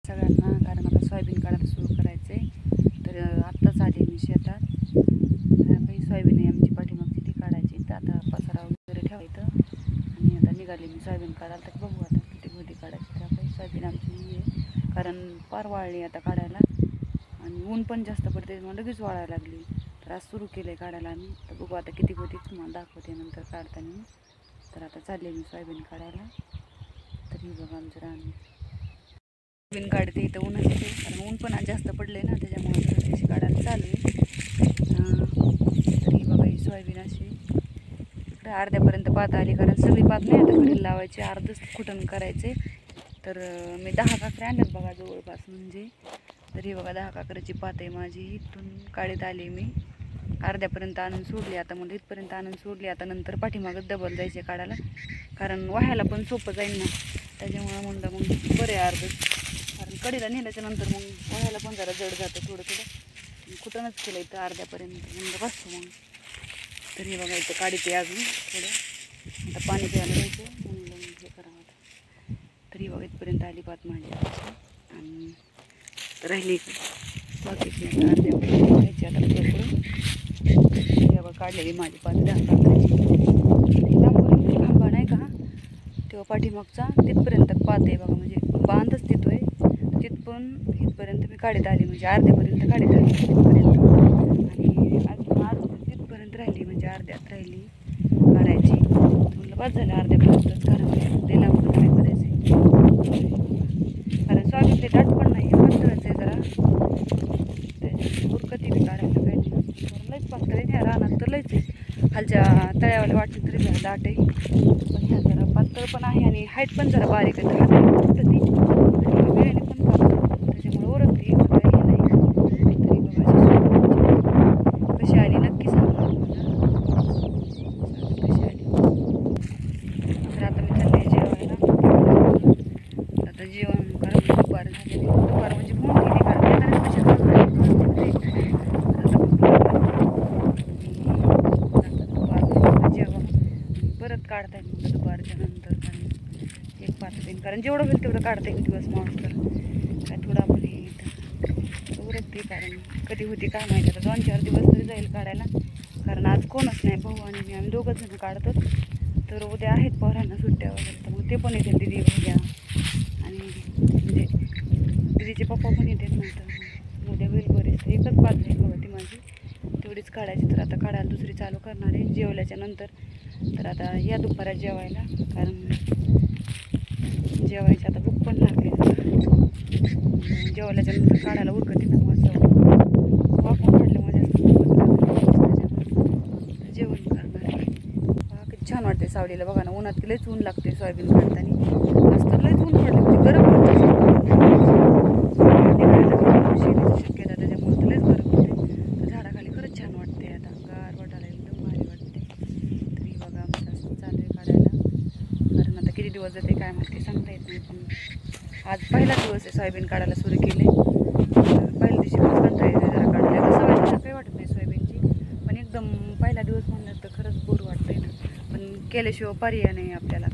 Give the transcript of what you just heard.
सगळ्यांना, कारण आता सोयाबीन काढायला सुरू करायचं आहे. तर आत्ताच आले मी शेतात. काही सोयाबीन आहे आमची पाठीमागची, ती काढायची. तर आता पसारा वगैरे ठेवायचं आणि आता निघाले मी सोयाबीन काढायला. तर बघू आता किती मोठी काढायची. तर काही सोयाबीन आमची आहे, कारण पार वाळली आता काढायला आणि ऊन पण जास्त पडते, मग लगेच वाळायला लागली. तर आज सुरू केलं आहे काढायला आम्ही. तर बघू आता किती होती तुम्हाला दाखवते नंतर काढताना. तर आता चालले मी सोयाबीन काढायला. तरी बघा आमचं रान सोयाबीन काढते इथं ऊनच येते, कारण ऊन पण आज जास्त पडले ना, त्याच्यामुळे त्याची काढायला चालू आहे. तरी बघा ही सोयाबीन अशी इकडे अर्ध्यापर्यंत पात आली, कारण सगळी पात नाही आता कडीला लावायची, अर्धच कुटण करायचे. तर मी 10 काकऱ्या आणल्यात बघा जवळपास, म्हणजे तरी बघा 10 काकऱ्याची पात आहे माझी. इथून काढीत आली मी, अर्ध्यापर्यंत आणून सोडली. आता म्हणजे इथपर्यंत आणून सोडली. आता नंतर पाठीमागं डबल जायचे काढायला, कारण व्हायला पण सोपं जाईल ना, त्याच्यामुळं म्हणलं मग बरे अर्धच, कारण कडीला नेल्याच्या नंतर मग व्हायला पण जरा जड जातं थोडं थोडं. कुठूनच केलं इथं अर्ध्यापर्यंत, म्हणलं बसतो मग. तरी बघा इथं काढते अजून थोडं, आता पाणी प्यायला जायचं म्हणलं मग हे करावं आता. तरी बघा इथपर्यंत आली पात माझी आणि राहिली बाकीची आता अर्ध्यापर्यंत व्हायची. आता पुढं तेव्हा काढलेली माझी पात 10 काकऱ्याची. खांबा नाही का तेव्हा पाठीमागचा तिथपर्यंत पात आहे बघा, म्हणजे बांधच देतोय तिथपर्यंत. इथपर्यंत मी काढत आली, म्हणजे अर्ध्यापर्यंत काढत आली तिथपर्यंत. आणि आज तिथपर्यंत राहिली, म्हणजे अर्ध्यात राहिली काढायची. म्हणलं बस झालं अर्ध्यापर्यंतच, कारण दिला म्हणून काय करायचं, कारण सोयाबीन ते दाट पण नाही पातळच आहे जरा, त्याच्यात उरकती बी काढायला काही नाही. लईच पातळ आहे त्या रानात, तर लईच आहे. खालच्या तळ्यावाला वाटली तरी जरा दाट आहे, पण ह्या जरा पातळ पण आहे आणि हाईट पण जरा बारीक आहे. तर हात उरकती वेळेने पण पातळ, त्याच्यामुळे उरकती काही नाही. तरी बघा कशी आली नक्की सांगा कशी आली. तर आता मी चालले जेवायला. आता जेवण करा, दुपार झालेली, दुपार म्हणजे फोन केली कारण कशी जेवण परत काढता येईल म्हटलं दुपारच्या नंतर, कारण एक पाच दिन, कारण जेवढं होईल तेवढं काढता येईल दिवस माणूस. तर काय थोडं आपण हे इथं उरकते, कारण कधी होती काय माहिती. आता 2-4 दिवस तरी जाईल काढायला, कारण आज कोणच नाही, भाऊ आणि मी, आम्ही दोघंच जण काढतो. तर उद्या आहेत पोरांना सुट्ट्या वगैरे, तर मग ते पण येते दिदी उद्या, आणि म्हणजे दिदीचे पप्पा पण येतात नंतर. उद्या होईल बरेच, एकच पाच जाईल बघा ती माझी, तेवढीच काढायची. तर आता काढायला दुसरी चालू करणार आहे जेवल्याच्या नंतर. तर आता या दुपारात जेवायला, कारण जेवायची आता भूक पण लागली. जेवल्याच्या नंतर काढायला उरकते ना, असं वाकून काढल्यामुळे जास्त जेवण करणार आहे. किती छान वाटते सावलीला बघा ना, उन्हात लईच ऊन लागते सोयाबीन काढताना, मस्त लईच ऊन पडले, म्हणजे गरम होते शक्यता, त्याच्यामुळे तर लईच गरम होते. झाडाखाली खरंच छान वाटते, आता गार वाटायला एकदम भारी वाटते. तरी बघा आमचं असं चालू आहे काढायला, कारण आता किती दिवस जाते काय माहिती सांगता येत नाही. पण आज पहिला दिवस आहे सोयाबीन काढायला सुरू केले. पहिल्या दिवशी पण कंटाळा येते जरा काढायला, सवय झाली काही वाटत नाही सोयाबीनची, पण एकदम पहिला दिवस म्हणलं तर खरंच बोर वाटतंय ना, पण केल्याशिवाय पर्याय नाही आपल्याला.